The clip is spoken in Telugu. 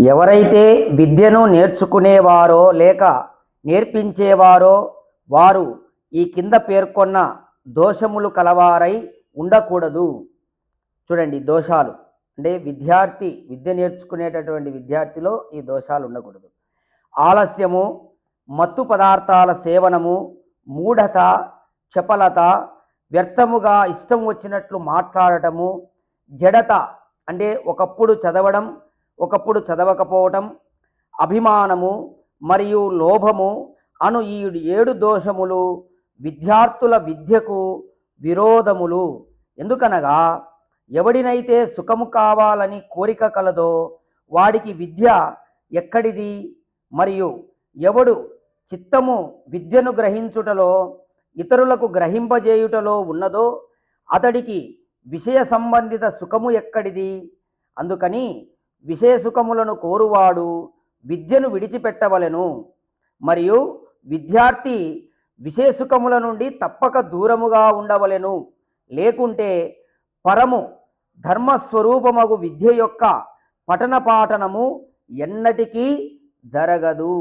ఎవరైతే విద్యను నేర్చుకునేవారో లేక నేర్పించేవారో వారు ఈ కింద పేర్కొన్న దోషములు కలవారై ఉండకూడదు. చూడండి, దోషాలు అంటే విద్య నేర్చుకునేటటువంటి విద్యార్థిలో ఈ దోషాలు ఉండకూడదు. ఆలస్యము, మత్తు పదార్థాల సేవనము, మూఢత, చపలత, వ్యర్థముగా ఇష్టం వచ్చినట్లు మాట్లాడటము, జడత అంటే ఒకప్పుడు చదవడం ఒకప్పుడు చదవకపోవటం, అభిమానము మరియు లోభము అను ఈ 7 దోషములు విద్యార్థుల విద్యకు విరోధములు. ఎందుకనగా ఎవడినైతే సుఖము కావాలని కోరిక కలదో వాడికి విద్య ఎక్కడిది? మరియు ఎవడు చిత్తము విద్యను గ్రహించుటలో ఇతరులకు గ్రహింపజేయుటలో ఉన్నదో అతడికి విషయ సంబంధిత సుఖము ఎక్కడిది? అందుకని విషయ సుఖములను కోరువాడు విద్యను విడిచిపెట్టవలెను. మరియు విద్యార్థి విషయ సుఖముల నుండి తప్పక దూరముగా ఉండవలెను. లేకుంటే పరము ధర్మస్వరూపమగు విద్య యొక్క పఠన పాఠనము ఎన్నటికీ జరగదు.